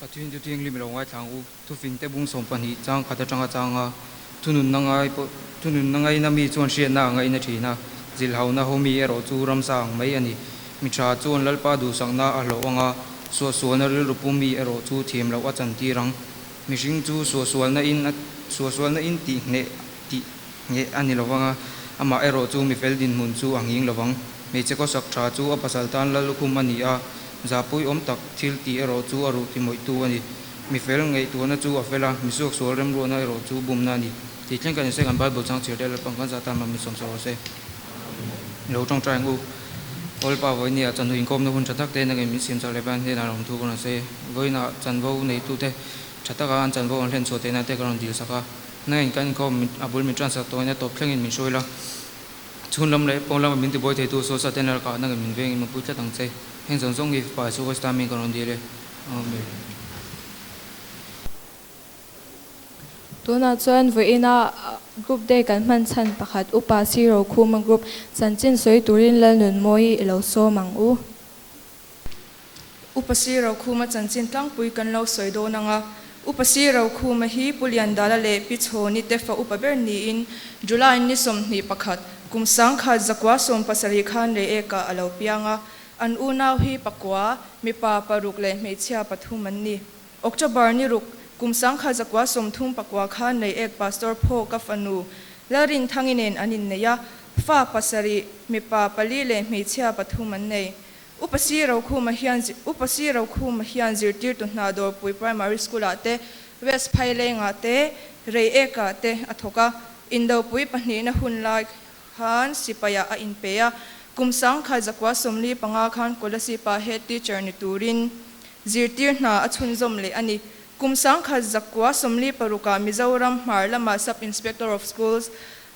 ปัจจุบันที่ยังริมลงไว้ทางอุทุฟินเตบุงสมปันหิจางขัดจังจางทุนุนนังไงนามีชวนเชียนนาไงนาทีนะจิลเฮานาโฮมีเอโรจูรำสางไม่อันนี้มิชาชวนลัลปาดูสังนาอโลวังส่วนนริรุปุมีเอโรจูเทียมเราว่าจันทีรังมิชิงจูส่วนนาอินตีเงอันนี้เราวังอามาเอโรจูมีเฟลดินมุนจูอังยิงเราวังไม่เจ้าก็สักชาจูอภัสตันลัลุคุมันนี่จะปุยตักทิลตีเอโรจูอารุที่มวยตัวนี่มีเฟลไงตัวนั้นจูเฟล่ามีสุกสวรรค์รัวนั่นเอโรจูบุมนั่นนี่ที่เช่นกันเสกันบาลบุษังเชื่อได้แล้วปังกันจะตามมามีสมสารเสเราต้องใจงูออลปาวันนี้จันทร์หินคมนุนชัดทักเตนกันมีสิ่งจะเล็บอันที่น่ารำทุกคนเสวันนี้จันทร์วันนี้ตัวเตชัดทักการจันทร์วันเล่นโซเตนันเตกันดีสักนั่นกันเขาอาบุลมีทรานส์ตัวนี้ตบเพลงมีช่วยละชุนลำเล็บปองลำมีตัวบอยเทตัวโซสัตเตนัลการนั่นกันมีเวงมันพูดจะตั้งใจเห็นส่งอีกฝ่ายสู้กับสตามีกันดีเลยตัวนั้นส่วนวันนี้กรุ๊ปเด็กกันมันชันประคัดอุปาสีเราคู่มังกรุ๊ปสันจินสวยตุรินและหนุนมวยเราโซมังอุปสีเราคู่มาสันจินตั้งปุยกันเราสวยโดนังอุปสีเราคู่มาฮีปุลิยันดาลเลปิโชนิเตฟอุปเบอร์นีอินจุลายนิสมนีประคัดกุมสังขัดจักวาสมปัสริขันเรเอกาอลาวเปียงอันอูนาวฮีปกวามีปาปารุกเลเมเชียปทุมันนีออกจากบาร์นิรุกกุมสังขัดจักวาสมทุ่งปกวาขันเรเอกปาสตอร์โพกัฟานูและรินทั้งอินเนนอันนินเนียฟ้าปัสริมีปาปาลีเลเมเชียปทุมันนีอุปสีเราคู่มาเฮียนจิรติร์ตุนาดอร์ปุย primary school อาเตเวสไพเลงอาเตเรเอกาเตอทกาอินโดปุยปนีนะหุนไลขันสิปยาอินเปียกุมสังขัดจักวาสมลีปังอาขันกุลสิปาเฮติเจอร์นิตูรินจิรติร์นาอชุนจอมเลอันนี้กุมสังขัดจักวาสมลีปรุกามิจารัมมาร์ลามาซับอินสเปกเตอร์ of schools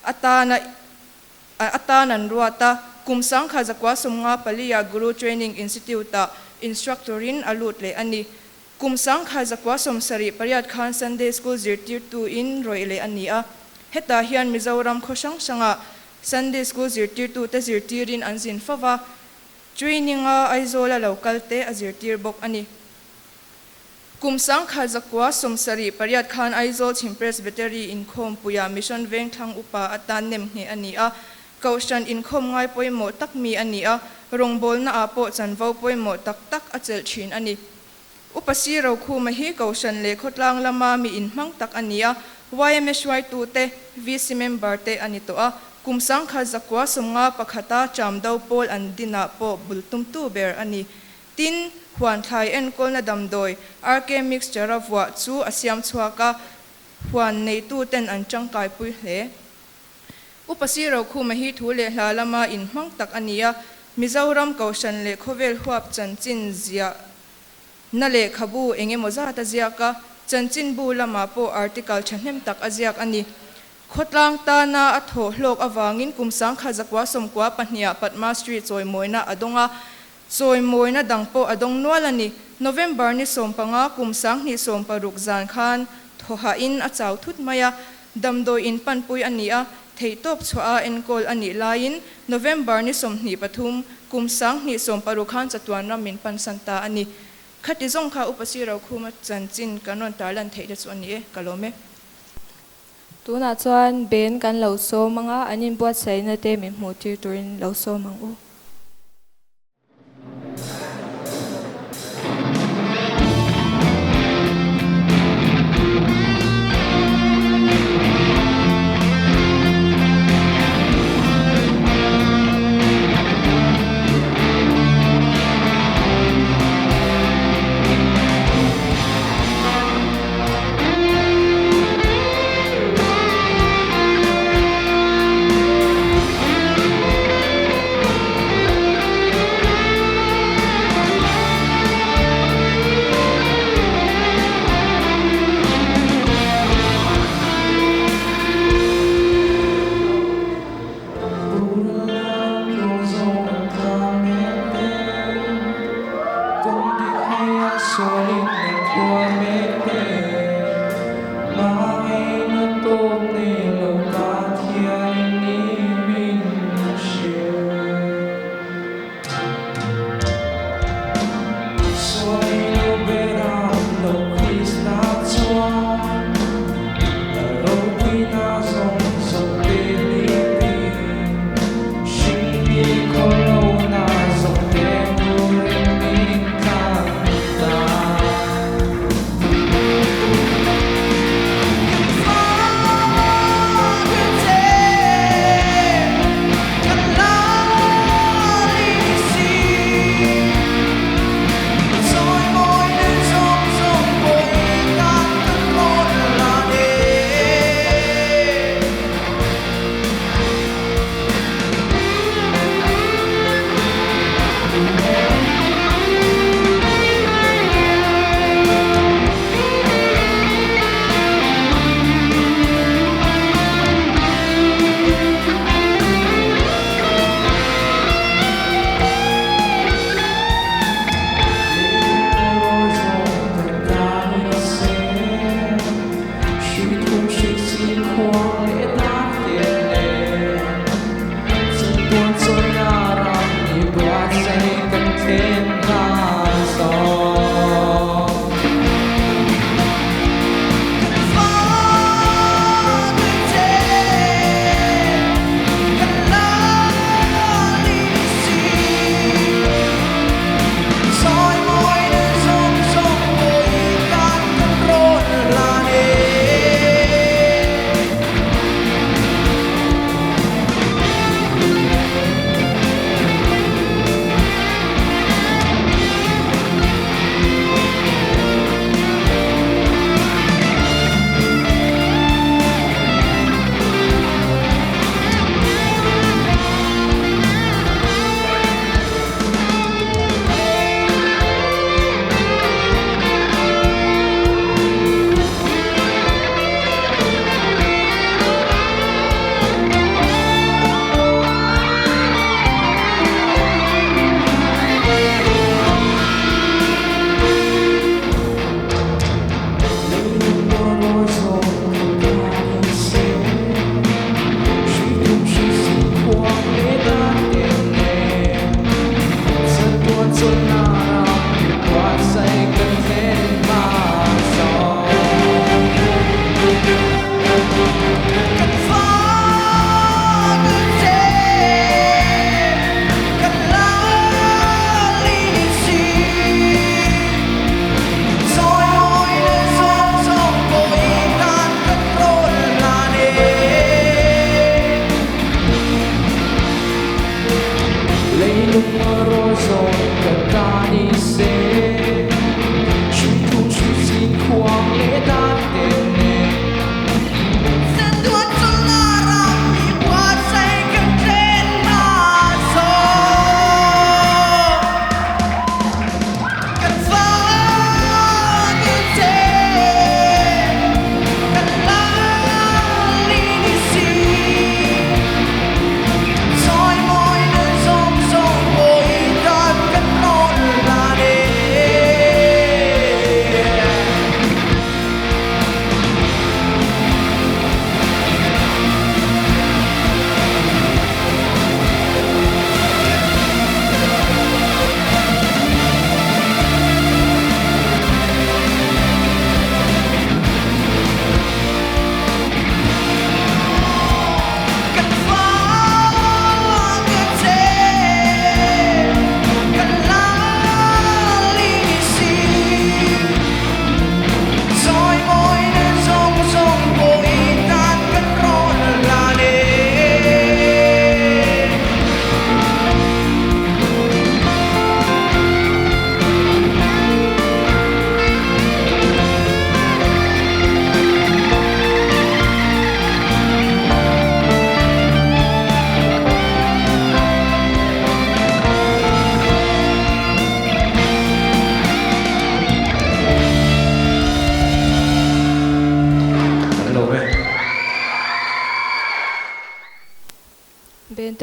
อัตานันรัวตากุมสังขัดจักวาสมงาปลียากูรูเทรนนิ่งอินสติทิวต์อินสตรัคเตอรินอลูดเลอันนี้กุมสังขัดจักวาสมสรีปริยัดขันซันเดย์สคูลจิรติร์ตูอินรอยเลอันนี้เฮตาเฮียนมิจารัมโคชังสังSunday school zirtir tu te zirtirin anzin fava training aizola local te azirtir bok ani kumsang khazakwa somsari pariat khan aizol chim presbytery in khom puya mission veng thang upa atan nem hne ani kaushan in khom ngai poimo takmi ani rongbol na apo chanvo poimo tak achel thin ani upasi ro khu ma hi kaushan le khotlang lama mi in mang tak ani YMSY tu te VC member te ani to kumsang khazakwa somnga pakhata chamdau pol an dina po bultum tu ber ani tin huan thai en kol na damdoi RK mixture of wa chu asiam chuaka huan nei tu ten an changkai pui hle upasi ro khu ma hi thu le hlalama in hmang tak ania mizoram kaushan le khovel huap chanchin zia na le khabu enge moza ta zia ka chanchin bu lama po article chhnem tak aziak ani khotlang ta na atho hlok awangin kumsang khazakwa somkwa pahnia patma street choi moina adonga choi moina dangpo adong nualani November ni sompanga kumsang ni somparuk zan khan thoha in achau thut maya damdoi in panpui ania theitop chwa enkol ani lain November ni somni pathum kumsang ni somparuk khan chatuan ramin pansanta ani khati zong kha upasi ro khuma chanchin kanon tarlan theida chu ani kalomeตัวนั้นส่วนเบนกันเหล่าโซมังอันนี้บวชใส่ในเตมิหมูที่ตัวนี้เหล่าโซมังSoy lo verano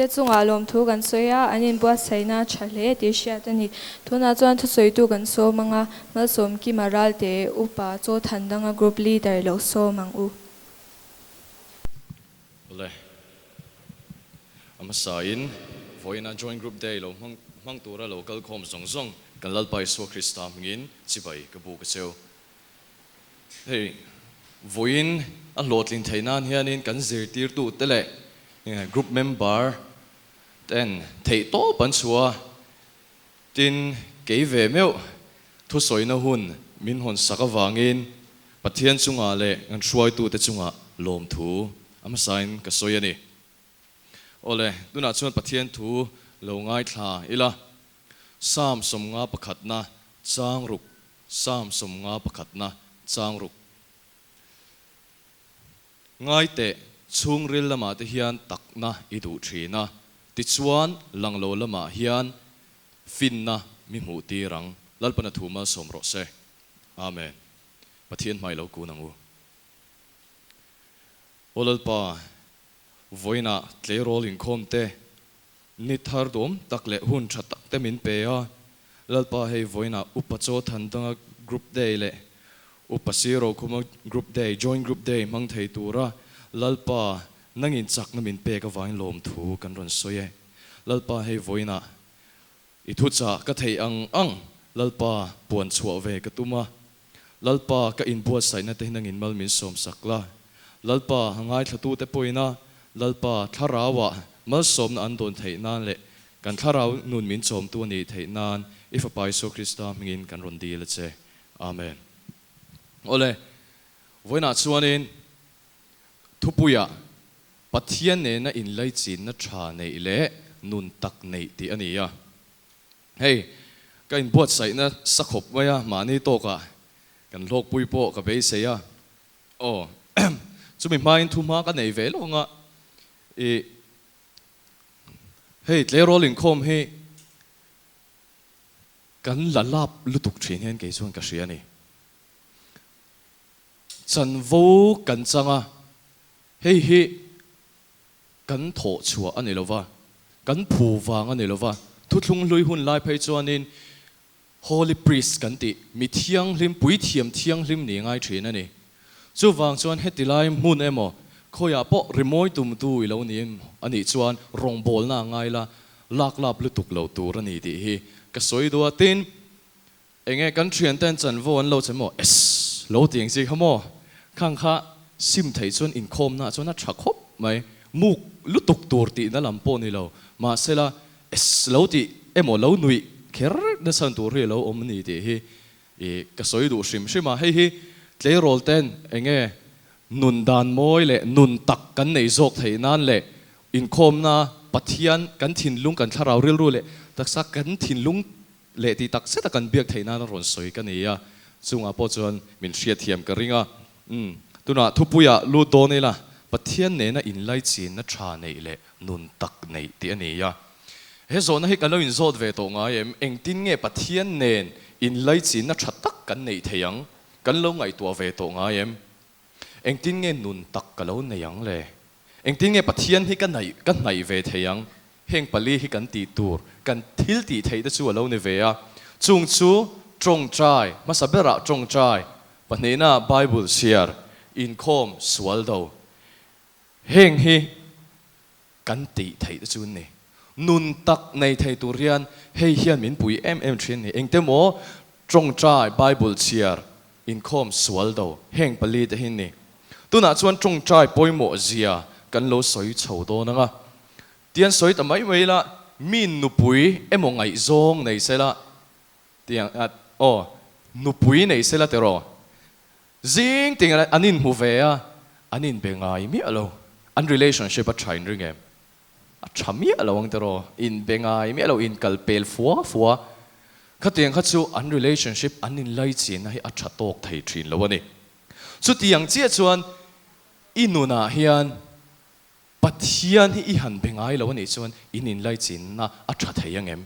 te chunga lom thu kan soya anin bua saina chale ti sha tani thuna chuan thu soi tu kan so manga mal som ki maral te upa cho thandanga group leader lo so mang u ole ama sain voina join group day lo mang tura local khom zong zong kan lalpai so Krista ngin chibai ka bu ka cheu hey voin a lotlin thainan hianin kan zir tir tu tele group member then thei to pan chua tin ke ve meu thu soina hun min hon sakawangin pathian chunga le ngan hruai tu te chunga lom thu ama sain ka soyani ole tuna chuan pathian thu lo ngai thla ila sam som nga pakhatna changruk sam som nga pakhatna changruk ngai te chung ril lama te hian takna idu thina ti chuan langlo lama hian finna mi mu ti rang lalpana thuma somro se amen pathian mai lo ku nangu olalpa voina tle rolling khomte ni thar dom takle hun tha tak te min pe a lalpa hei voina upacho thandanga group day le upasiro kuma group day join group day mang thei tura lalpa nangin chak na min pe ka vain lom thu kan ron soye lalpa hei voina I thu cha ka thei ang lalpa puan chhuah ve ka tuma lalpa ka in buat sai na te nangin mal min som sakla lalpa hangai thatu te poina lalpa tharawa mal som na an don thei nan le kan tharau nun min chom tu ni thei nan if a pai so Krista mingin kan ron di le che amen ole voina chuanin thupuya pathian ne na in lai chin na tha nei le nun tak nei ti ania hey ka in buat sai na sakhop maya mani to ka kan lok pui po ka be se ya oh chumi main thuma ka nei ve lo nga e hey tle rolling khom he kan lalap lutuk thin hen ke chuan ka hria ni chan vo kan changa hei hi kan tho chua ani lova kan phu wang ani lova thuthlung lui hun lai phei chuanin holy priest kan ti mi thiang hlim pui thiam thiang hlim ni ngai thin ani chu wang chuan hetilai mun emo khoya po remoi tum tu I lo ni ani chuan rong bol na ngai la lak lap lutuk lo tur ani ti hi ka soi do tin enge kan thian ten chan vo an lo chemo es lo tiang si khamo khang kha sim thei chuan in khom na chuan a tha khop mai muk lutuk tur ti na lampo ni lo ma sela es lo ti emo lo nui kher na san tur ri lo om ni ti hi e ka soi du sim sima hei hi tle rol ten enge nun dan moi le nun tak kan nei zok thei nan le in khom na pathian kan thin lung kan tharau ril ru le taksa kan thin lung le ti tak se ta kan biak thei na ron soi kan ya chunga po chuan min hria thiam ka ringa tuna thupuya lu do nei la pathian ne na in lai chin na tha nei le nun tak nei ti ani ya he zo na hi kan lo in zot ve to nga em eng tin nge pathian nen in lai chin na tha tak kan nei theyang kan lo ngai tua ve to nga em eng tin nge nun tak ka lo neyang le eng tin nge pathian hi kan nai ve theyang heng pali hi kan ti tur kan thil ti thei da chu lo ne ve a chung chu trong trai masabera trong trai panena bible share in khom swaldo heng hi kan ti thei da chu ne nun tak nei thei turian hei hian min pui em thin ni eng te mo trong trai bible share in khom swaldo heng pali te hin ni tuna chuan trong trai poimo zia kan lo soi chho do na nga tian soi ta mai mai la min nu pui emo ngai zong nei sela tiang at o nu pui nei sela te ro zing ting anin hu ve a anin be ngai mi alo an relationship a thain ring em a thami alo ang te ro in be ngai mi alo in kal pel fuwa khatiang kha chu an relationship anin lai chin hi a tha tok thei thin lo ani chu tiang chia chuan inuna hian pathian hi I han be ngai lo ani chuan inin lai chin na a tha thei ang em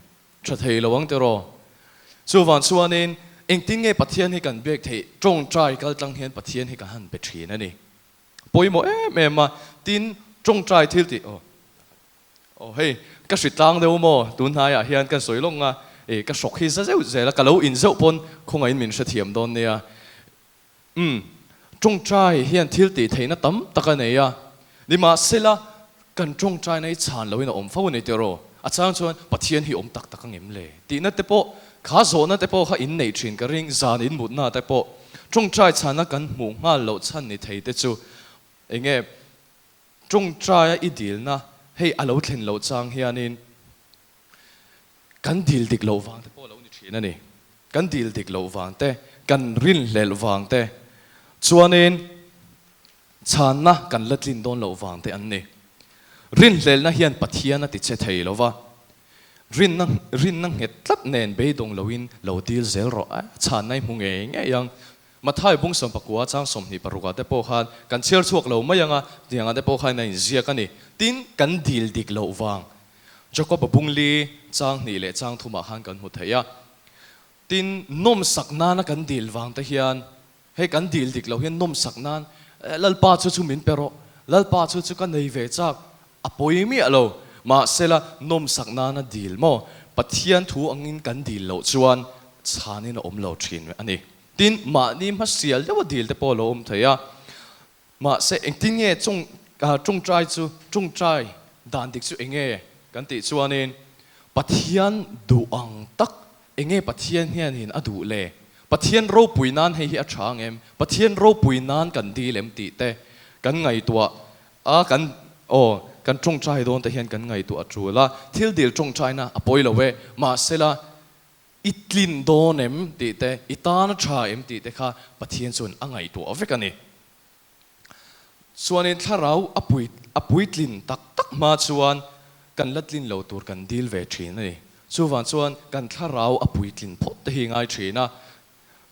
tha thei lo ang te ro chu wan chuanin eng tin nge pathian hi kan bek thei trong trai kal tlang hian pathian hi kan han be thin ani poimo em ma tin trong trai thil ti hey cái sự tăng đâu mà tuần hai à hiện cái soi lông à cái sọc khi rất dễ là cái lâu in dấu pon không ai mình sẽ thiểm đòn này à trong trai hiện thiếu tỷ thấy nó tấm tất cả này à nhưng mà sẽ là cần trong trai này chán lâu nó ôm phao này tiêu rồi à chán chuan bắt thiên hi ôm tắc tắc ngem lệ tí nó tế bộ khá rõ nó tế bộ khá in này chuyện cái ring giàn in một na tế bộ trong trai chán nó cần mù nga lâu chán này thấy tế chú anh nghe trong trai ít điều na hey alo thlen lo chang hianin kan dil dik lo wang te po lo ni thina ni kan dil dik lo wang te kan rin lel wang te chuanin chan na kan latlin don lo wang te an ni rin lel na hian pathian na ti che thei lo wa rin nang het tlap nen be dong loin lo dil zel ro a chan nai mu nge nge yang mathai bung som pakua chang som ni paruka te po khan kan chel chuak lo mai anga tianga te po khan nei zia kan ni tin kan dil dik lo wang joko babung li chang ni le chang thuma khan kan mu theya tin nom sakna na kan dil wang te hian he kan dil dik lo hian nom saknan lalpa chu min pero lalpa chu kan nei ve chak apoi mi alo ma sela nom sakna na dil mo pathian thu angin kan dil lo chuan chanin om lo thin ani tin ma ni ma sial dewa dil te polo theya ma se engting nge chung trai dan dik chu enge kan ti chuanin pathian du ang tak enge pathian hian hin adu le pathian ro puinan hei hi a thang em pathian ro puinan kan dil em ti te kan ngai tua a kan chung trai don te hian kan ngai tua trula thil dil chung trai na apoi lo we ma sela itlin don em ti te itan tha em ti te kha pathian chun angai tu avek ani chuanin tharau apui tlin tak ma chuan kan latlin lo tur kan dil ve thin ani chuwan chuan kan tharau apui tlin phot te hi ngai thina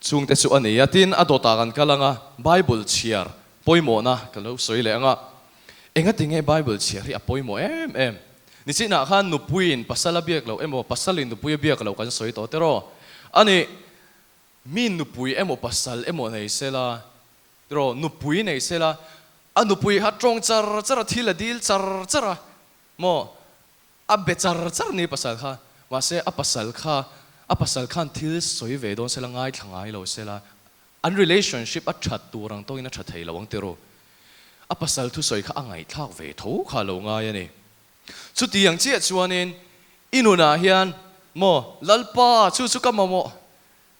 chung te chu ani atin adota kan kalanga bible chiar poimo na kalo soi le anga enga tinge bible chiar hi apoimo em ni china khan nupuin pasala biak lo emo pasalin nupui biak lo kan soi to tero ani min nupui emo pasal emo nei sela tero nupui nei sela anupui ha trong char thila dil char mo abbe char ni pasal kha wa se apasal khan thil soi ve don sela ngai thangai lo sela an relationship a that turang to ina that thei lo ang tero apasal thu soi kha angai thak ve tho kha lo ngai ani chu tiang chia chuanin inuna hian mo lalpa chu ka mo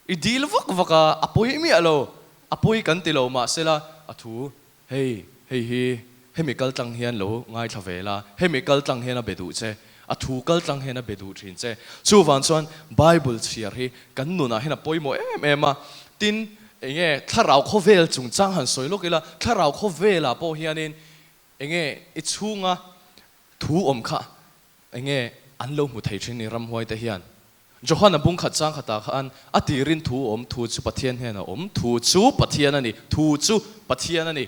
I dil vaka apoi mi alo apoi kan ti lo ma sela athu hey mi kal tang hian lo ngai thavela hey mi kal tang hian a bedu che athu kal tang hian a bedu thin che chu van chuan bible chiar hi kan nuna hian apoi mo em tin enge tharau khovel chung chang han soi lokila tharau khovela po hianin enge I chunga thu om kha enge an lo mu thei thin ni ram huai te hian Johanna bung khat chang khata khan atirin thu om thu chu pathian hena om thu chu pathian ani thu chu pathian ani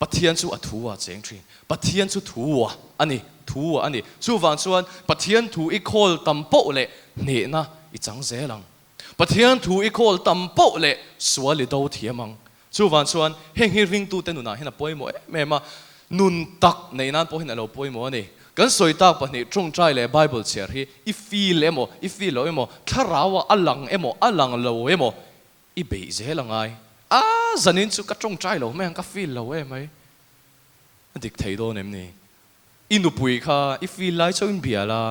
pathian chu athuwa cheng thin pathian chu thuwa ani chu wang chuan pathian thu I khol tampo le ne na I chang zelang pathian thu I khol tampo le swali do thiamang chu wang chuan heng hi ring tu tenuna hena poimo mema nun tak nei nan po hena lo poimo ani kan soi tak pani chung trai le bible chiar hi I feel lo emo tharawa alang lo emo I be zelangai a zanin chu ka chung trai lo me ka feel lo mai dik thei do nem ni inupui kha I feel lai chon biala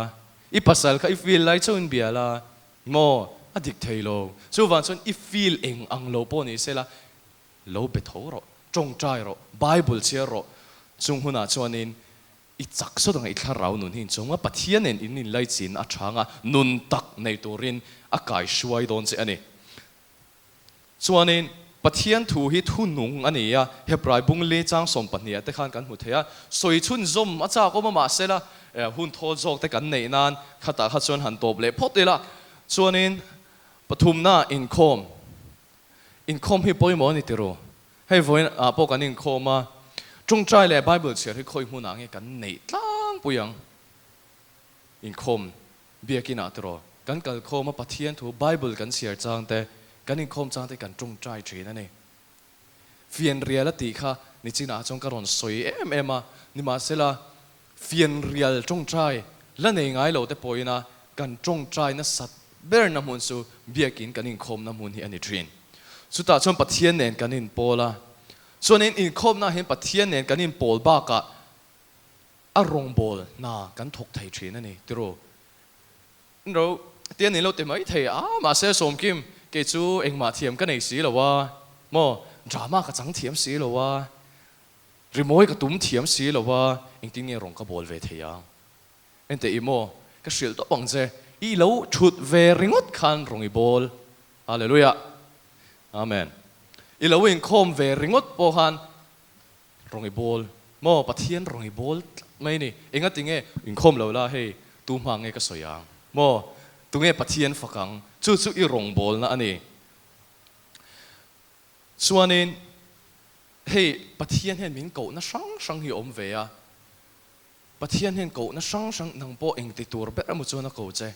I pasal kha I feel lai chon biala mo adik thei lo chu wan chon I feel eng ang lo po ni sela lo be thoro chung trai ro bible chiar ro chung huna chuanin I chak so dang I tharau nun hin chunga pathian en in lai chin a thanga nun tak nei turin a kai shuai don che ani chuanin pathian thu hi thu nung ani ya hebrai bung le chang som pania te khan kan hu theya soi chun zom acha ko ma sela hun thol jok te kan nei nan khata kha chon han top le photela chuanin pathumna inkhom hi poimo ni tero hei voin a po kan inkhoma chung trai le bible chiar hi khoi huna nge kan nei tlang puyang inkhom biakina tro kan kal khoma pathian thu bible kan chiar chang te kan inkhom chang te kan chung trai thina nei fian reality kha ni china chong karon soi em ema ni ma sela phiền rial trong trai lần này ngay lâu te poi na kan trong trai na sat ber na mun su biakin kanin khom na mun hi ani trin chuta chon pathian nen kanin pola chuanin in khom na hen pathian nen kanin pol ba ka arong bol na kan thok thai thin ani tiro ro tian ni lo te mai thei ma se som kim ke chu engma thiam ka nei si lo wa mo drama ka chang thiam si lo wa rimoi ka tum thiam si lo wa engting ni rong ka bol ve theya ente imo ka sil to bang je i lo thut ve ringot khan rong I bol hallelujah amen i lo in khom ve ringot po han rong I bol mo pathian rong I bol mai ni enga tinge in khom lo la he tu ma nge ka soyang mo tu nge pathian fakang chu chu I rong bol na ani chuanin hey pathian hen min ko na sang hi om ve a pathian hen ko na sang nang po eng ti tur ber amu chu na ko che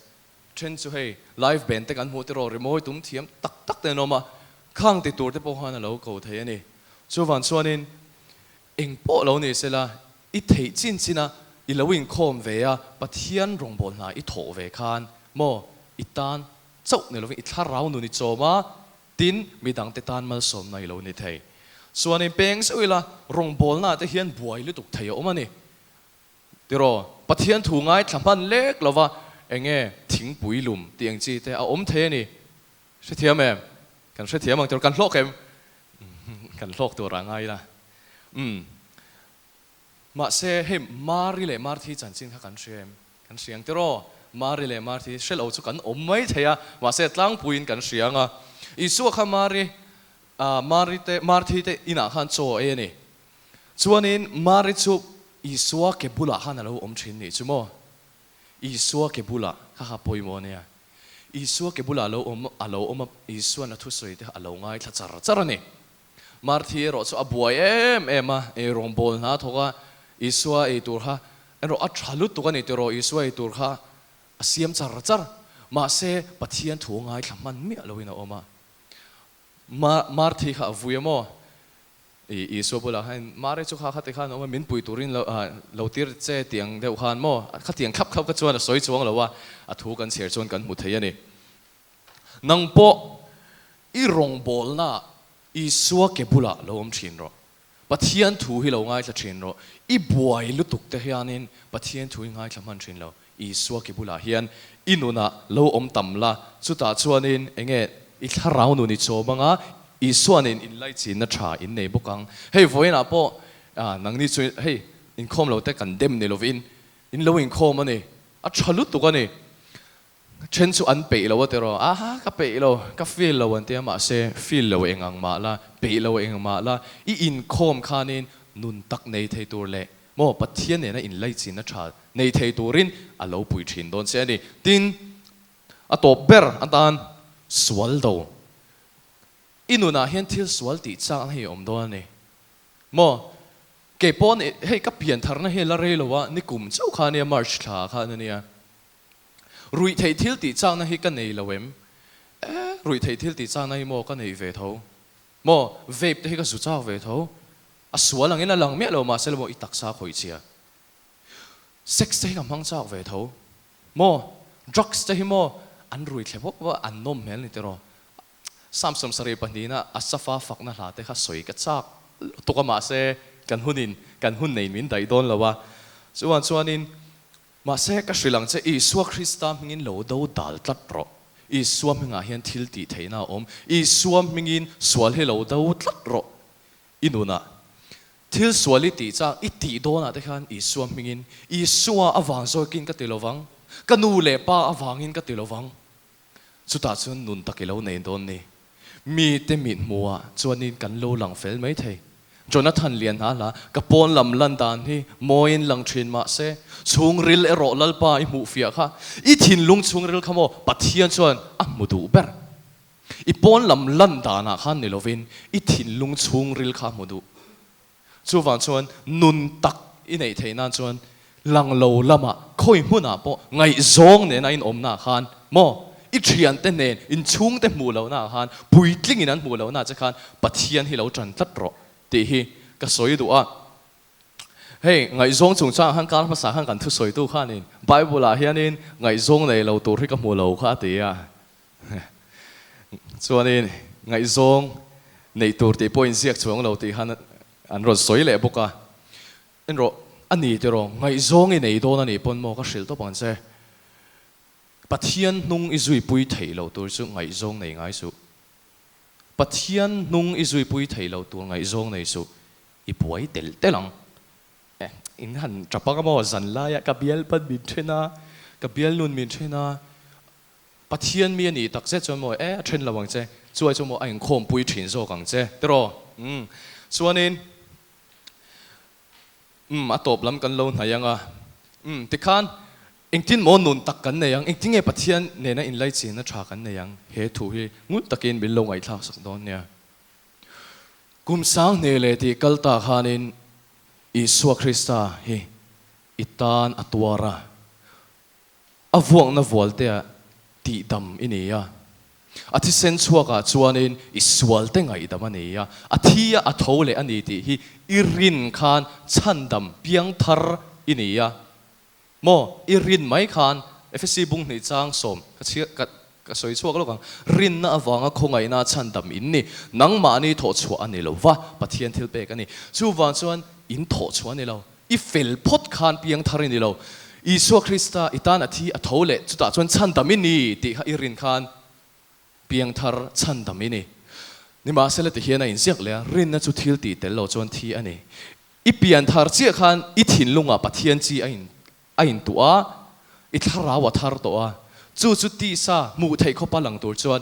chen chu hey live band te kan mu te ro remoi tum thiam tak te no ma khang ti tur te po han lo ko the ani chu van chuanin eng po lo ni se la I thei chin china I lo in khom ve a pathian rong bol na I tho ve khan mo I tan chau ne lo I thla rau nu ni choma tin midang te tan mal som nai lo ni thei chuanin peng se uila rong bol na te hian buai lu tuk thei o mani tiro pathian thu ngai thlaman lek lova enge thing pui lum tiang chi te a om the ni se thiam em kan se thiam ang tor kan hlok em kan hlok tur angai la ma se he mari le mar thi chan chin kha kan shem kan siang tiro mari le mar thi sel o chu kan om mai theya ma se tlang puin kan sianga isu kha mari mari te mar thi te ina khan cho e ni chuanin mari chu isua ke bula han alo om thin ni chumo isua ke bula kha poimo ne isua ke bula alo om isua na thu soi te alo ngai thla char ni mar thi ro chu abuai ema e rong bol na thoka isua e tur ha ro a thalut tu kan e ro isua e tur ha asiam char ma se pathian thu ngai thman mi alo ina oma mar thi kha vuemo isua bula han mare chu kha te khan oma min pui turin lo tir che tiang deuh khan mo kha tiang khap ka chuan soi chuang lo wa a thu kan cher chuan kan mu thei ani nang po I rong bol na isua ke bula lo om thin ro pathian thu hi lo ngai thla thin ro I buai lu tuk te hianin pathian thu ngai thla man thin lo isua ke bula hian inuna lo om tamla chuta chuanin enge I thla rau nu ni chomanga isuanin in lai chin na tha in nei bokang hei voina po nang ni chu hei in khom lo te kan dem ni lovin in lo in khom ani a thalut tu kani chen chu an pe lo te ro ka pe lo ka feel lo an te ma se feel lo engang ma la pe lo engang ma la I in khom khanin nun tak nei thei tur le mo pathian ne na in lai chin na tha nei thei turin a lo pui thin don se ani tin a to ber atan swal do inuna hian thil swal ti chang hei om do ani mo ke pon hei ka pian thar na he la re lowa ni kum chau kha ne march tha kha na nia rui thei thil ti chang na hi ka nei lowem rui thei thil ti chang na hi mo ka nei ve tho mo vape te hi ka zu chaw ve tho a swal ang ina lang me lo ma sel mo I taksa khoi chia sex te hi ka mang chaw ve tho mo drugs te hi mo an rui thlepo wa an nom mel ni te ro samsam sari panina asafa fakna hlate kha soi ka chak toka ma se kan hun nei min dai don lawa chuanin ma se ka shrilang che isua krista mingin lo do dal tlat ro isua minga hian thil ti theina om isua mingin swal he lo do tlat ro inuna thil swali ti cha I ti dona te khan isua mingin isua awang zokin ka tilowang kanu le pa awangin ka tilowang chuta chun nun takilo nei don ni mi te mit mua chuanin kan lo lang fel mai thei Jonathan lian hala ka pon lam lan dan hi moin lang thin ma se chung ril ero lalpa I mu fia kha I thin lung chung ril khamo pathian chuan a mudu ber I pon lam lan dana khan ni lovin I thin lung chung ril kha mudu chu van chuan nun tak I nei theina chuan lang lo lama khoi huna po ngai zong ne na in om na khan mo I thian te nen in chung te mu lo na khan pui tling in an mu lo na cha khan pathian hi lo tran tlat ro ti hi ka soi du a hey ngày zong chung cha han kar phasa han kan thu soi tu khanin bible a hianin ngày zong nei lo tur hi ka mu lo kha ti a chuanin ngày zong nei tur ti point ziak chuang lo ti han an ro soi le boka en ro ani te ro ngày zong i nei do na ni pon mo ka hril to pan che pathian nung izui pui thei lo tur chu ngày zong nei ngai su pathian nung izui pui thei lo tur ngày zong nei su i puai tel telang in han trapaka mo zan la ya kabial pan min thena kabial nun min thena pathian mi ani takse chon mo then lawang che chuai chu mo ain khom pui thin zo kang che tero chuanin atop lam kan lo hnayanga tikhan engtin mo nun tak kan nei yang engting e pathian ne na in lai chin na tha kan nei yang he thu hi ngut takin bil lo ngai thak sak don nia kum sang ne le ti kalta khanin Isua Krista hi itan atwara avuang na volte ti dam inia athi sen chuaka chuanin iswalte ngai damania athia athole ani ti hi irin khan chandam piang thar inia mo irin mai khan FSC bung ni chang som ka soi chuak lo kang rin na awanga khongai na chandam inni nangma ni tho chua ani lo wa pathian thil pe kani chu wang chuan in tho chuan ni lo I fel pot khan piang tharin ni lo Isua Krista itan athi athole chuta chuan chandam inni ti ha irin khan piang thar chandam inni ni ma sele ti hian a in ziak le rin na chu thil ti tel lo chuan thi ani I pian thar chi khan I thin lunga pathian chi ain tua I thara wa thar to a chu ti sa mu thei kho palang tur chuan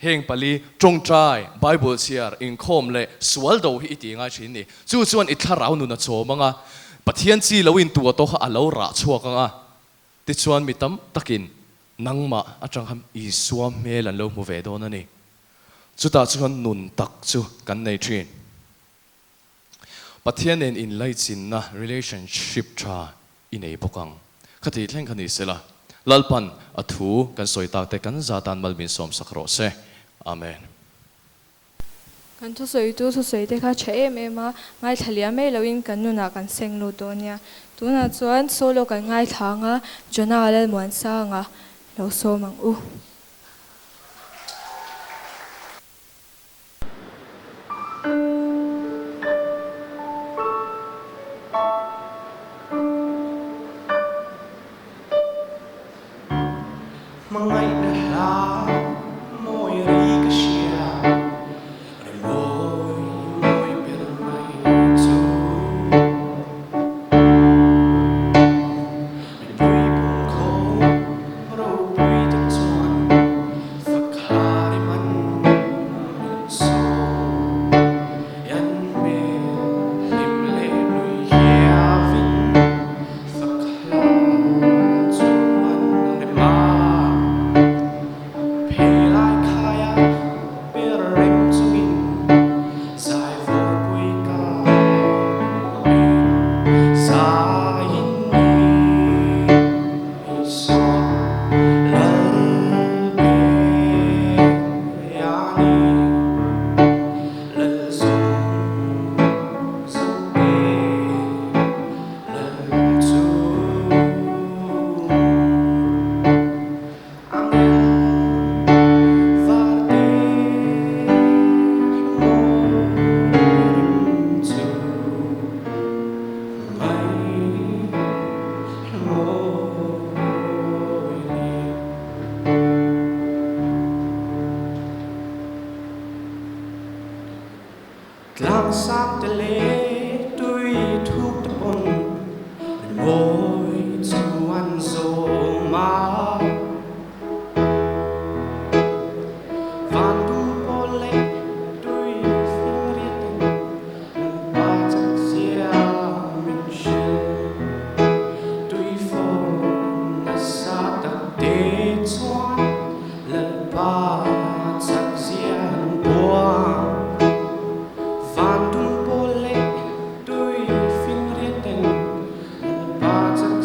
heng pali trong trai Bible share in khom le swal do hi ti nga thin ni chu chuan I tharau nu na chomanga pathian chi lo in tua to kha alo ra chuaka nga ti chuan mitam takin nangma atang ham Isua melan lo mu ve do na ni chuta chuan nun tak chu kan nei thin pathian in lai chin na relationship tha inei bokang khati thleng khani sela lalpan athu kan soita te kan zatan malmin som sakro se amen kan thu soi te kha che em ma ngai thalia me loin kan nu na kan seng lu to nia tuna chuan solo kan ngai thanga jona alal mon sanga lo so mang u Mangai na la moi ri ka shia moi bil mai chu bui bung kho ro bui ta chuan fakhari man so yan me lim le lui hiavin fakhla chuan le ma Lang sang tele tui thuk ta pon loi chuan zo ma van tu pole tui sing riet ba chak sia min shin tui fo na sa ta te chuan le ba chak sia bua Van tung pole tui fin rieten ba chak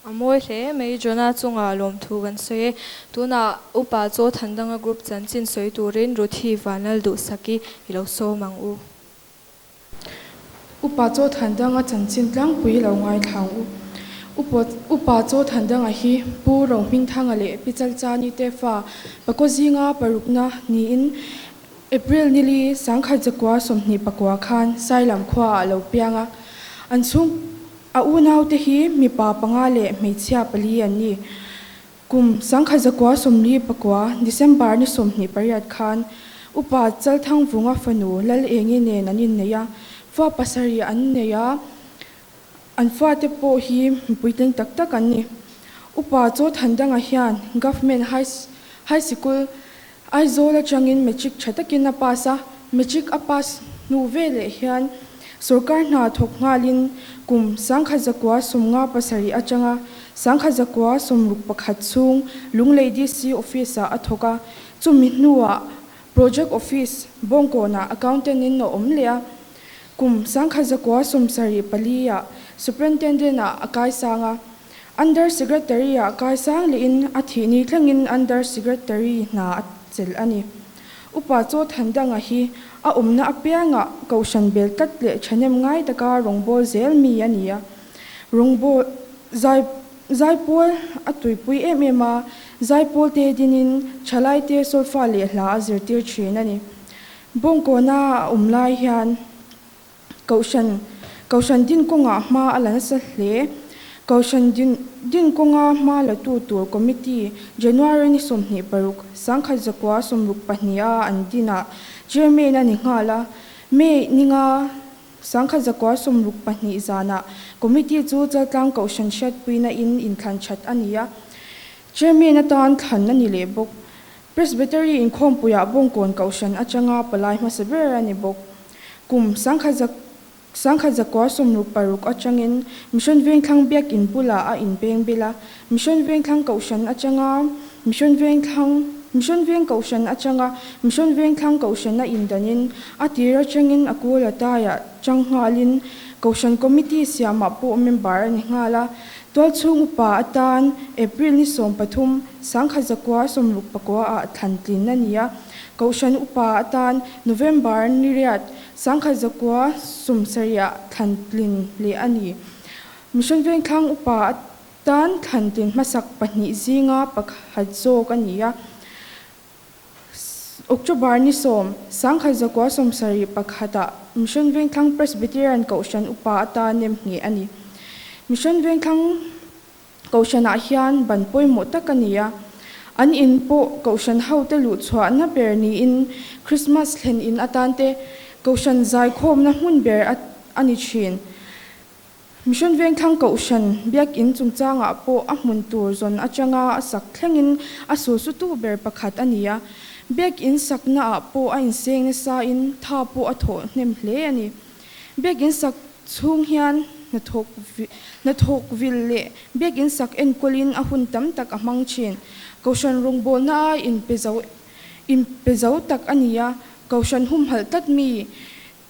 Amoi hle mei jona chunga lom thu kan se tuna upa cho thandanga group chanchin soi turin ruthi vanal du saki ilo so mang u upa cho thandanga chanchin tlang pui lo ngai thang u upa cho thandanga hi pu ro hming thanga le pichal chani te fa pakozinga parukna ni in April nili sangkha jakwa somni pakwa khan sailam khwa lo pianga ansung a unau te hi mi pa panga le meichia pali ani kum sangkha jakwa somni pakwa December ni somni pariat khan upa chal thang vunga fanu lal engi ne nanin neya fa pasari an neya an fa te po hi puiteng tak tak ani upa cho thandanga hian government high school aizola changin metric thatakin apasa metric apas nu vele hian sarkar na thok ngalin kum sangkha jakwa somnga pasari achanga sangkha jakwa somruk pakhat chung lunglei DC office a athoka chumi nuwa project office bongko na accountant in no omlea kum sangkha jakwa somsari palia superintendent a akai sanga under secretary a akai sang le in athini thlangin under secretary na chel ani upa cho thandanga hi a umna apianga kaushan bel kat le chanem ngai taka rongbol zel mi ania rongbol zaipol atui pui emema zaipol te dinin chalai te solfa le hla azirtir thin ani bongko na umlai hian kaushan din konga ma alan sa hle kaushan din konga ma la tu tur committee January ni somni paruk sangkha jakwa somruk pahnia andina chairman ani ngala me ninga sangkha jakwa somruk pahni zana committee chu chatlang kaushan shat puina in thlan chat ania chairman atan thlan ani le bok presbytery in khompuya bongkon kaushan achanga palai ma sever ani bok kum sangkha jakwa somruk paruk achangin mission veng thang biak in bula a in peng bela mission veng thang kaushan achanga mission veng kaushan achanga mission veng thang kaushan na indanin atira changin akula taya changhalin kaushan committee siama po member ani ngala tol chung upa atan April ni som pathum sangkha jakwa somruk pakwa a thantlin ania kaushan upa atan November ni riat sangkha jakwa sumsaria thantlin le ani mission veng thang upa atan thantin masak pahni zinga pakhat jok ania October ni som sangkha jakwa somsari pakhata mission veng thang presbyterian kaushan upa atan nem nge ani mission veng thang kaushan a hian banpoi mo takania an in po kaushan haute lu chwa na berni in Christmas len in atante kaushan zai khom na hun ber ani chin mission veng thang kaushan biak in chungchanga po a mun tur zon achanga asak thlengin asu su tu ber pakhat ania biak in sakna po a in seng sa in tha po a tho nem hle ani biak in sak chung hian na thok vil le biak in sak en kolin a hun tam tak a mang chin kaushan rongbol na in pezo tak ania kaushan hum hal tat mi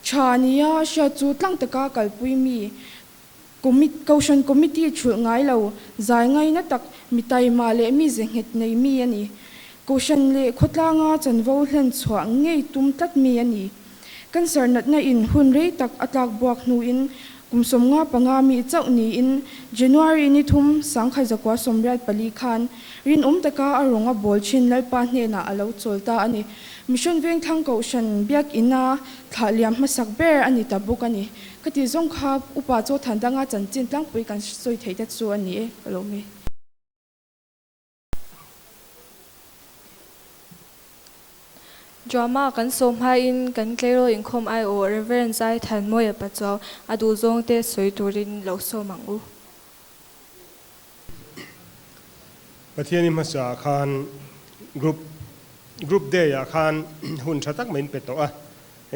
chania sha chu tlang taka kalpui mi kaushan committee chul ngai lo zai ngai na tak mitai ma le mi zenghet nei mi ani kaushan le khotlanga chanvo hlen chwa ngei tum tat mi ani kan sarnat na in hun rei tak atlak buak nu in kumsom nga panga mi chau ni in January ni thum sangkha jakwa somriat pali khan rin taka aronga bolchin lalpa hne na alo cholta ani mission veng thang kaushan biak ina thaliam masak ber ani tabuk ani kati zong kha upa cho thandanga chanchin tlang pui kan soi theita chu ani alomi drama kan somha in kan klero in khom ai o reverend zai than moya pachaw adu zong te soi turin lo so mangu pathiani masa khan group de ya khan hun thatak main pe to a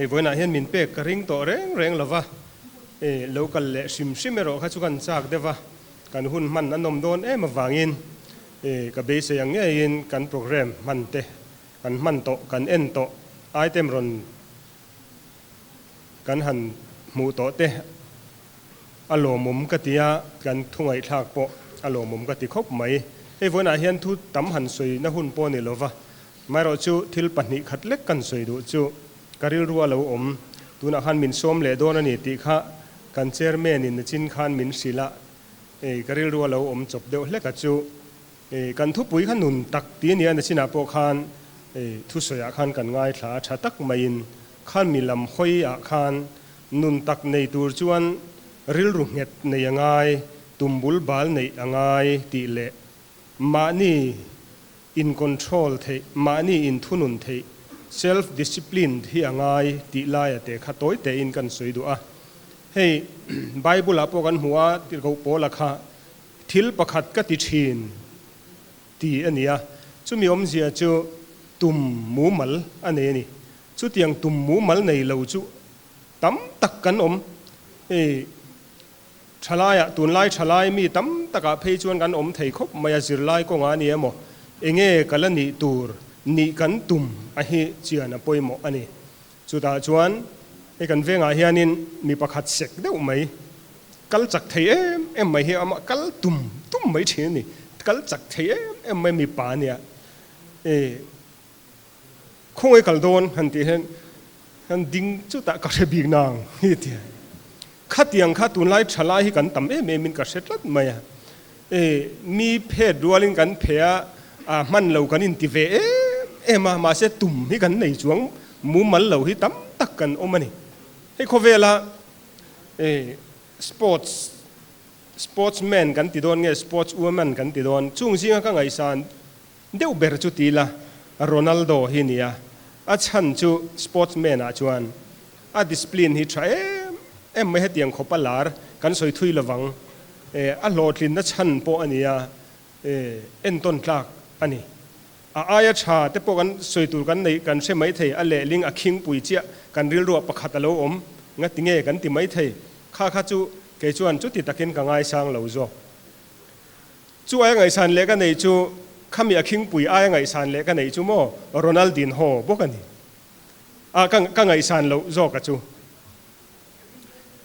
e voina hian min pe ka ring to reng lova e local le simero kha chu kan chak dewa kan hun man anom don e mawangin e ka be se yang in kan program man te kan man to kan en to item ron kan han mu to te alo mum katia kan thungai thak po อารมณ์มุมก็ติคบไหมไอ้วันอาเฮียนทุตั้มหันสวยนะหุ่นปอนี่ลวะไม่เราจูทิลปันนิขัดเล็กกันสวยดูจูการิลรัวเราตัวนักหันมินส้มเล่โดนนี่ติค่ะกันเชอร์แมนินจินขันมินศิละการิลรัวเราจบเดียวเล็กกับจูกันทุบปุ๋ยขันนุนตักตีนี่อันสินาโปขันทุสอยขันกันง่ายขาชาตักไม่ยินขันมีลำห้อยขันนุนตักในตัวจวนริลรุ่งเห็ดในยังไงตุ่มบุลบาลในยังไงตีเละมานี่ in control เทมานี่ in ทุนุนเท self discipline ที่ยังไงตีลายแต่ขัดตัวแต่อินกันสวยดูอ่ะเฮ้ไบเบิลอ่ะพวกกันหัวที่เขาโปละค่ะทิลประคัดก็ติชินตีอันนี้อ่ะจู่มีเสียจู่ตุ่มหมูมัลอันนี้นี่จู่เตียงตุ่มหมูมัลในเราจู่ตั้มตักกันชลายตุนไล่ชลายมีตั้มตะกะเพยชวนกันไทยคบมายาสิรไล่ก็งานนี้มั้งเงี้ยกันละนี่ตูร์นี่กันตุ่มอันนี้เจียนปอยมั้งอันนี้จุดาชวนกันเวงอาเฮียนินมีประคัดเสกเด้อไหมกัลจักเทียไม่เฮียมากัลตุ่มไม่เช่นนี่กัลจักเทียไม่มีป่าเนี่ยคงไอ้กัลโดนหันที่เห็นหันดิ้งจุดตะกระเบียงนางนี่เดียข้าเตียงข้าตุนไล่ชลายกันต่ำไม่มินกระเซ็ดลัดไหมมีเพศรัวลิงกันเพียมันเหล่ากันอินทิเวมาเสตุ่มให้กันในช่วงมูมันเหล่าที่ตั้มตักกันมันนี่ให้เขาเวลาsports men กันติดโดนไง sports woman กันติดโดนช่วงสิ่งก็ไงสันเดี๋ยวเบอร์จุดทีละโรนัลโดฮินี่อ่ะฉันจู sports men อ่ะชวนdiscipline ฮิตใช้ไม่ให้เตียงขบปลาร์กันสวยทุยระวังโหลดลินนัชันโปอันนี้ต้นกลากอันนี้อายชาแต่พวกกันสวยตัวกันในกันใช่ไหมเทอเล่ลิงคิงปุยเจียกันริลรัวประคัตโลงัดติงเงกันติไม่เทข้าจูเกจวนจุดติตะกินกังไงสร้างเหล่าโจจูไอ้ไงสันเล็กกันในจูข้ามีคิงปุยไอ้ไงสันเล็กกันในจูโมโรนัลดินโฮพวกกันนี่กังไงสันเหล่าโจกันจู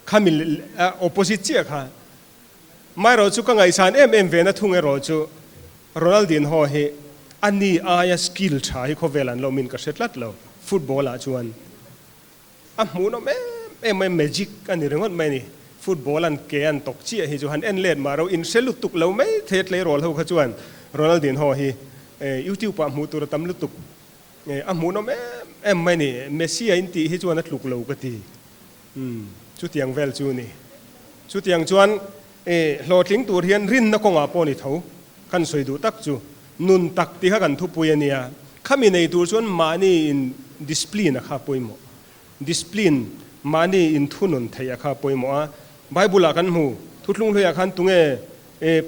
ข้ามีopposite เจ้าค่ะไม่รู้จุกังไงสันเวนะทุ่งเอรู้จุโรนัลดินโฮเฮอันนี้สกิลชาให้เขาเวลันเรามินกับเซตลัดเราฟุตบอลอาจวนมูนไม่เมจิกอันนี้เรื่องไม่นี่ฟุตบอลอันเกอันตกเชี่ยให้จูฮันเลดมาเราอินเซลุตุกเราไม่เทสเลยรอเราขจวนโรนัลดินโฮเฮยูทิวปะมูตัวตั้มลุตุกมูนไม่นี่เมสซี่อินตีให้จวนนัดลุกเราก็ตีชุดยังเวลจูนี่ชุดยังจวนโหลดลิงตัวเรียนรินนักกงอาปอนี่เท่ากันสวยดูตักจูนุนตักที่เขากันทุบปุยเนี่ยข้ามีในตัวชวนมานี่อินดิสพลีนนะครับปุยหมอดิสพลีนมานี่อินทุนุนไทยครับปุยหมอไบเบิลกันหูทุกลุงเลยกันตุง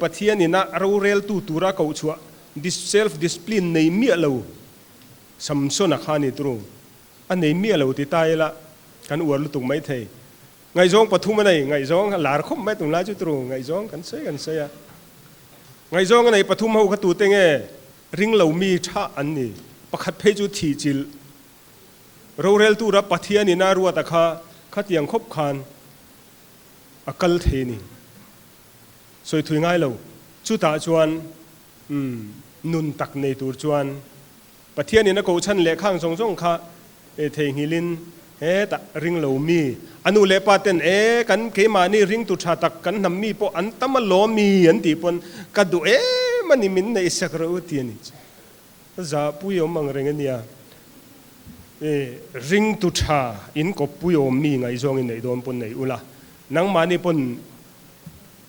ปะเทียนี่นะเราเรลตัวระเขาชัวดิสเซลฟ์ดิสพลีนในเมียเราสัมสนักขานี่ตรงอันในเมียเราที่ตายละกันอวดลุตุงไม่เทไงจงปฐุมอะไรไงจงหลานคบไม่ตรงนั้นจุดตรงไงจงกันเสียไงจงในปฐุมเขาขัดตัวเต็งริงเหล่ามีชาอันนี้ประคัดเพจุทีจิลเราเรลตัวรับปะเทียนี่น่ารัวแต่ข้าเตียงคบคานอากาศเทนี่สวยถุยง่ายเราจุดตาจวนนุนตักในตัวจวนปะเทียนี่นะกูฉันเละข้างทรงข้าเทหิลินตะริงเหล่ามีอนุเลปาเตนกันเขมานี่ริงตุชาตักกันนำมีปอันตมโลมีอันตีปนกัดดูมันนี่มินในสักระอุตีนี่จะปุยมังเรงเนี่ยริงตุชาอินก็ปุยมีไงจงอินในโดนปนในอุละนังมานี่ปน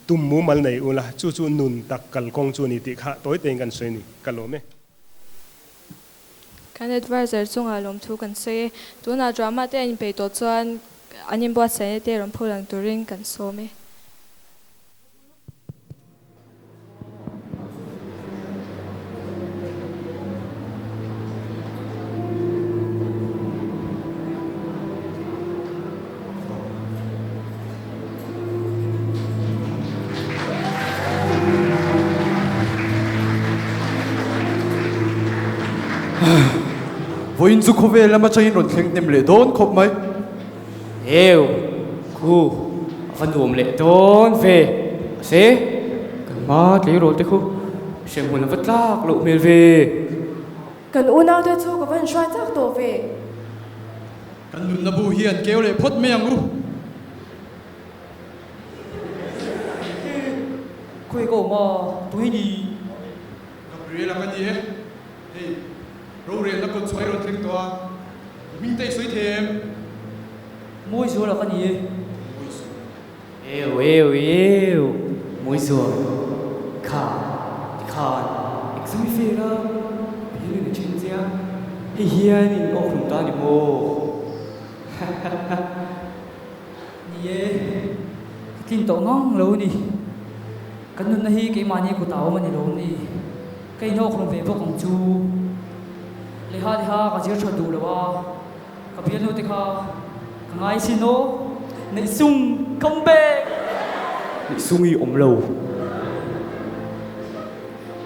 ตุ่มมูมัลในอุละจู่นุนตักกัลกงจูนิติขะตัวเต็งกันสวยนี่กัลโลเมkan advisor chunga lom thu kan se tuna drama te in pe to chuan anin bua se te rom phulang turing kan so me Voin zu khove lama chain ron thleng nem le don khop mai khu van dum le don ve se má cái rồi thế khu xem hồn là vất lạc lộ mệt về Kan unaw te chu ka van shrai chak to ve. Kan nun na bu hian kêu le phot me angu quê cổ mà túi đi Gabriela kan ni hey ro re na kon choi ro thleng to min te soi them môi rùa là cái gì yêu môi rùa khan exam phê ra hiền là chuyện gì à hiền thì ngọc không ta đi mô nhé tin tổ ngon lâu đi cái nun này cái mani của tao mà đi lâu đi cái nó không về vô cùng chu lấy ha cái gì cho đủ rồi cái biết nó thì ha cái ngay xin nó nãy sung come back nãy sung y lâu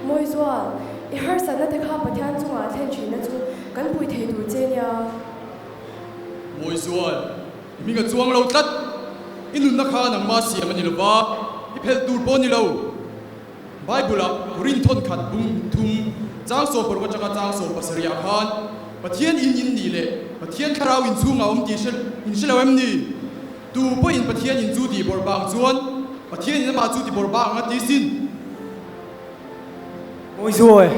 Moi zua I har san na te kha pathian chunga thlen thin na chu kan pui thei tur che nia. moi zuan mi nga chuang lo tlat inun na kha nang ma siam ani lova I phel tur pon ni lo bible a rin thon khat bum thum chang so por changa chang so pasaria khan pathian in ni le pathian kharau in chunga ti shel in shelo em ni tu po in pathian in chu ti bor bang chuan pathian in ma chu ti bor bang ati sin ôi rồi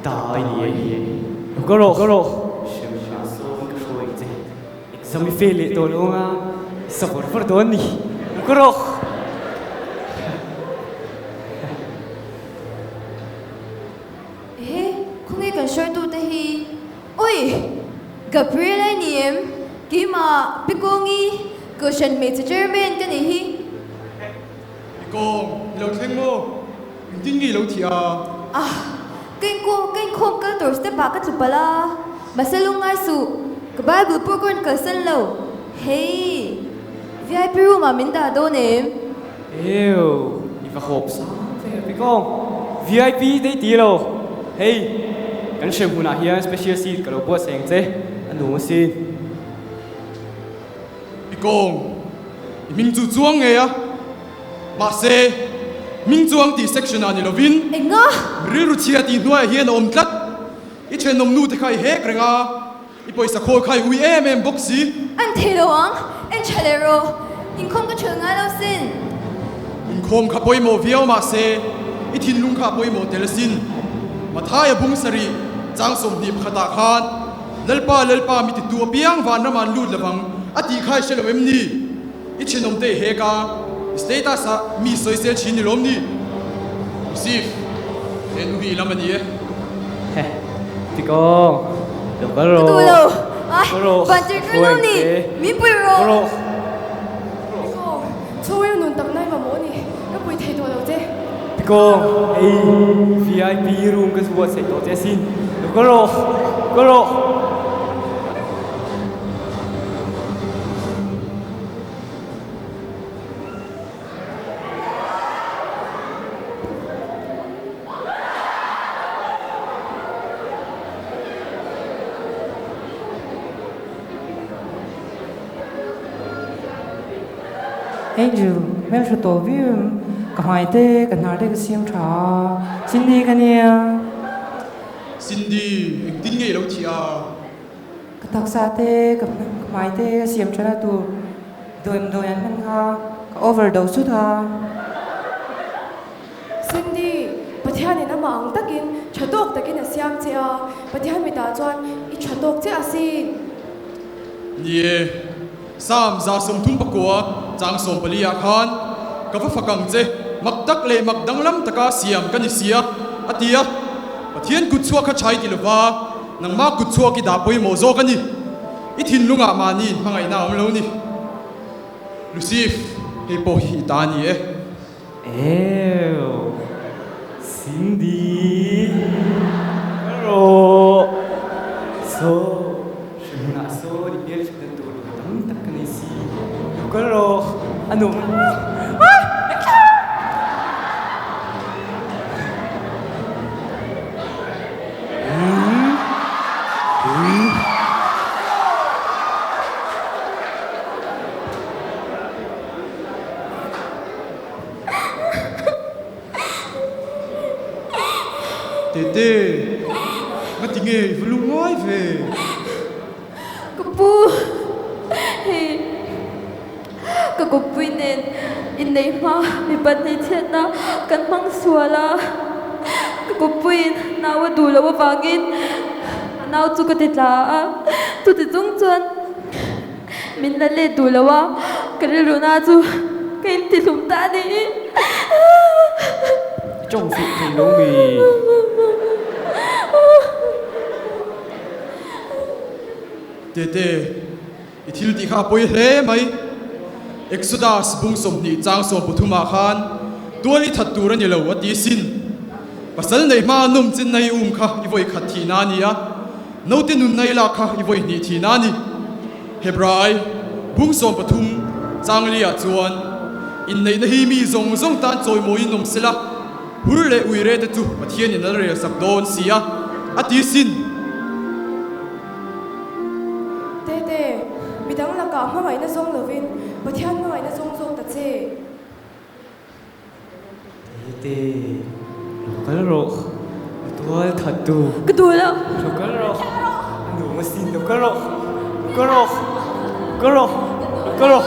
ta gì có rồi xem sao số cái số gì exam phê lệ tôi luôn à sắp phải đón đi có rồi không nghe cần soi tu thế hi ôi Gabriel này niệm kí mà biết cô nghi cơ sân mẹ sẽ chơi bên cái này hi con lâu thêm mô tin gì lâu thì kênh khom cái tổ step ba cái chụp bala mà sẽ luôn ngay su cái Bible program cái sân lâu hey VIP room mà mình đã đâu niệm yêu đi vào hộp sao vậy con VIP đấy tí đâu hey cái xem hôm nay hiện special seat cái lô sáng thế anh đủ xin con mình chú chuang nghe à mà xe mình chuang thì section anh lovin anh ngó riru chia thì nuôi hiền ôm tlat ít chuyện nông nu thì khai hết rồi ngà ít bồi sa khôi khai ui em boxi anh thấy đâu anh chạy rồi anh không có chuyện ngay đâu xin mình không khắp bồi mồ viêu mà xe ít hin lung khắp bồi mồ tel xin mà thay à bung sari trang som nip khata khan lalpa mi ti tu piang van raman lut lawang ati khai shelo em ni ít chuyện nông te he ka status a mi soi sel chin ni lom ni sif en hui lam ani thì con được có rồi tôi đâu có rồi bạn chơi cái đâu nè mi bự có rồi rồi Choil nun tak nai ma mo ni ka pui thei to lo che. thì con hey VIP room cái số sẽ tổ chức xin được có rồi Angel, mẹ cho tôi biết cái hai tê cái nào đấy cái xiêm trà xin đi cái nha xin đi em tin nghe lâu thì cái tóc xa tê cái hai tê cái xiêm trà là tụ đôi anh mình ha cái overdose chút ha Cindy, pathian ni na mang takin chadok takin a siam che a pathian mi ta chuan I chadok che a sin. nie sam za som thum pakwa chang som palia khan ka fa fakang che mak tak le mak danglam taka siam kan sia atia pathian ku chua kha chai ti lova nang ma ku chua ki da poi mo zo kan ni I thin lunga ma ni mangai na om lo ni Lucif he po hi ta ni yêu Cindy rồi so na so di biar kita tu tam tak kena isi kalau anu Tete, ngati nge vulungoi ve. Kapu. Hey. Kakupui nen in nei ma mi pat nei chet na kan mang suala. Kakupui nawa dula wa wangin. Naw chu ka titla. Tu ti tung chuan. Min la le dula wa karilu na chu kain ti lum ta ni. Trong sự thì lỗ mì Tete, ithil ti kha poi hle mai. Exodus bung som ni chang som puthuma khan. Tuani that turan ni lo ati sin. Pasal nei ma num chin nei kha I voi khat thi na ni a. No te nun nei la kha I voi ni thi na ni. Hebrai bung som pathum chang lia chuan in nei na hi mi zong zong tan choi moi nom sela. Hurle uire te tu pathian in re sak don sia. Ati sin. Tete, bidang laka ma mai na zong lovin, pathian ma mai na zong zong ta che. Tete Lokal roh Tual thatu Kedua. Lokal roh Aduh mesin lokal roh Lokal roh Lokal roh Lokal roh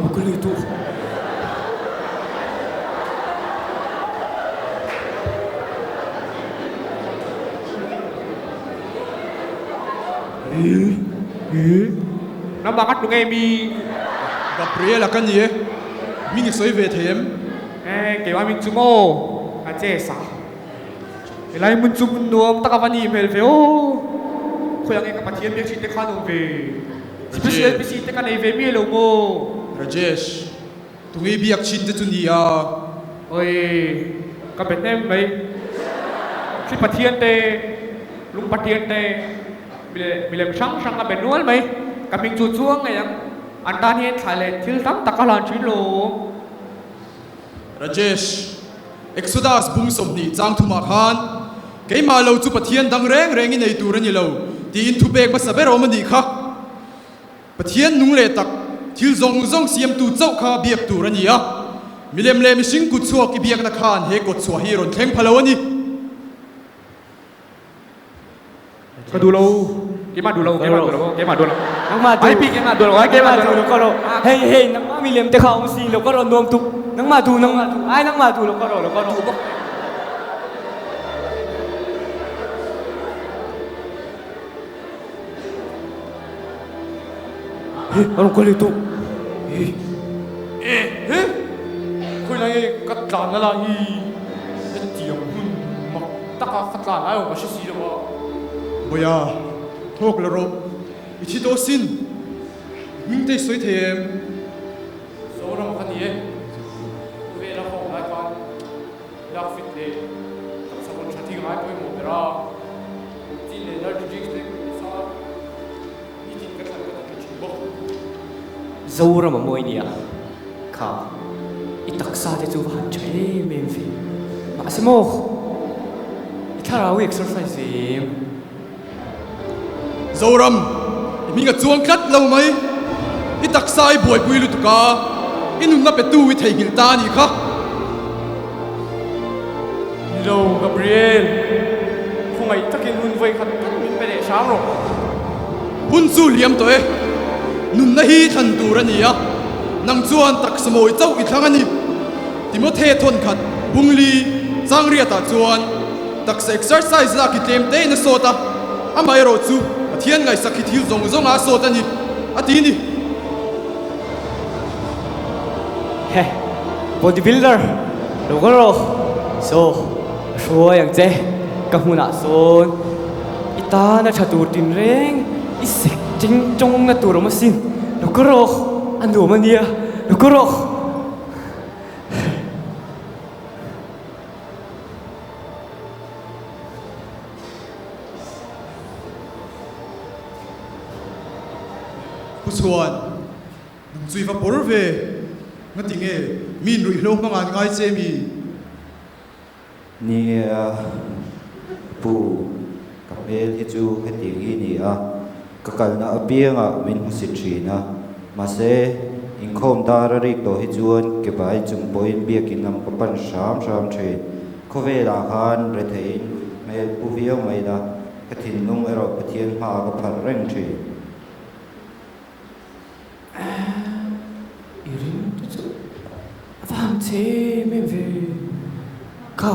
Lokal itu Nó bằng cách đúng em đi. Gabriel akan ye. Mingi soi ve them. Kiểu anh mình chung ô. À chê sao? Cái này mình chung nuông ta cả văn email về ô. Khôi anh em bắt thiên biết chuyện khá nông về. Special biết chuyện cái này về mi lâu mô. Rajesh, tungi biak chin te chuni a. Ôi, cái bên em vậy. Khi bắt thiên tê, lúc bắt thiên tê. Bila sang cái bên nuông vậy. Cái mình chuột chuông này anh ta hiện thái lệ thiếu lắm ta cả lần chuyện lố. Rajesh, Exodus bung som ni chang thuma khan. Cái mà lâu chu pathian dang reng reng in ei turan ni lo. Ti in thu bek ba saber om ni kha. Pathian nung le tak thil zong zong siam tu chau kha biak turan ni a. Milem le mi sing ku chuak ki biak na khan he ko chua hi ron thleng phalo ani. Cái đu lâu. Cái mà đu lâu. Nang ma du cái ma du lokal roh Hey nang ma milem te kha si lokal roh nom tu nang ma du ai nang ma du lokal roh Ano ko itu? Khôi này cắt làn là hi. Cái tiếng mặc tất cả cắt làn ai cũng có gì đâu. Boya, thok la ro. Ichi to sin. Ming te soi them. Số ra một cái gì? Về là phòng lại con. Đặc biệt là tập sao con chặt thì ngay với một ra. Chỉ là nó chỉ cái sao. Đi tìm cái thằng cái chuyện bốc. Zora mà môi nia Kha Itak sa te chu han chai mem fi Ma se mo Ithara wi exercise em Zoram, minga chuang khat lo mai. I tak sai boy pui lu tuka. Inun na petu wi thei gil ta ni kha. Hello Gabriel. Không ai takin hun voi khat min pe de sang rồi. Hun su liam to e. Nun na hi than tu ra ni a. Nang chuan tak samoi chau I thlang ani. Timothy thon khat bungli changria ta chuan tak se exercise la ki tlem te na sota. Amai ro chu thiên ngày sakhi thil zong zong a so tani ati ni He bodybuilder lokal roh so yang che kahuna son ita na chatu tin reng isek ting chong na tur ma sin lokal roh anu mania lokal roh Pusuan nung chui va por ve ngati nge min rui lo mangan ngai che mi ni pu kapel hi chu heti gi ni a ka kal na apianga min husi thina mà sẽ in khom ta ra rik to hi chuan ke bai chung poin biakin lam kapan sam the ko ve la khan re thein me pu viau mai da ka thin nung ero pathian ma ka phar reng the irin tu van thế men về ka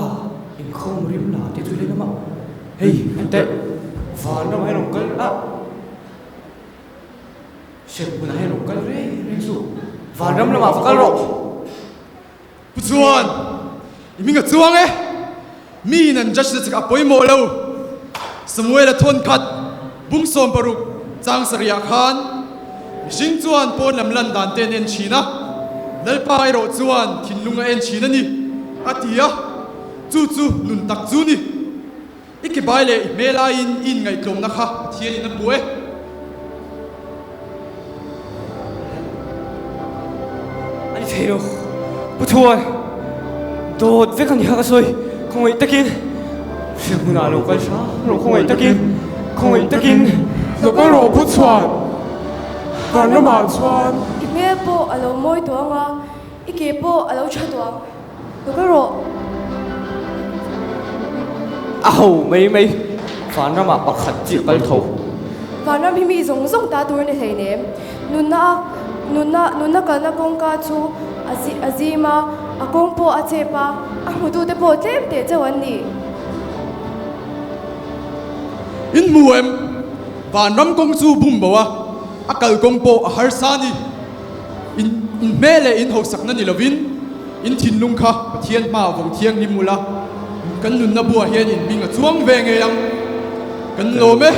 in không rim la ti tu le ma hey te van no mai rong kal a shep na hai rong kal re su van ram la ma kal ro pu chuan i minga chuang e mi nan just ka poi mo lo samuel thon khat bung som paruk chang saria khan jing chuan pon lam lan dan ten en china nal pai ro chuan thin lunga en china ni atia chu nun tak chu ni iki bai le mela in ngai tlom na kha thian in na buai ani thero pu thuai dot ve kan ha soi không ai takin siang huna lo kal sa ro không ai takin lo ko ro pu chuan van ra ma chuan me po alo moi to nga ike po alo tha to lo ko ro au mấy van ra ma pakhat chi kal tho van ra mi zong zong ta tur ne thei ne nunna ka na kong ka chu azima akong po achepa amudu te po tlem te chawan ni in muem van ram kong chu bum bawa akal kong po har sani in mele in ho sakna ni lovin in thin lung kha pathian ma vong thiang ni mula kan nun na bua hian in minga chuang ve nge yang kan lo me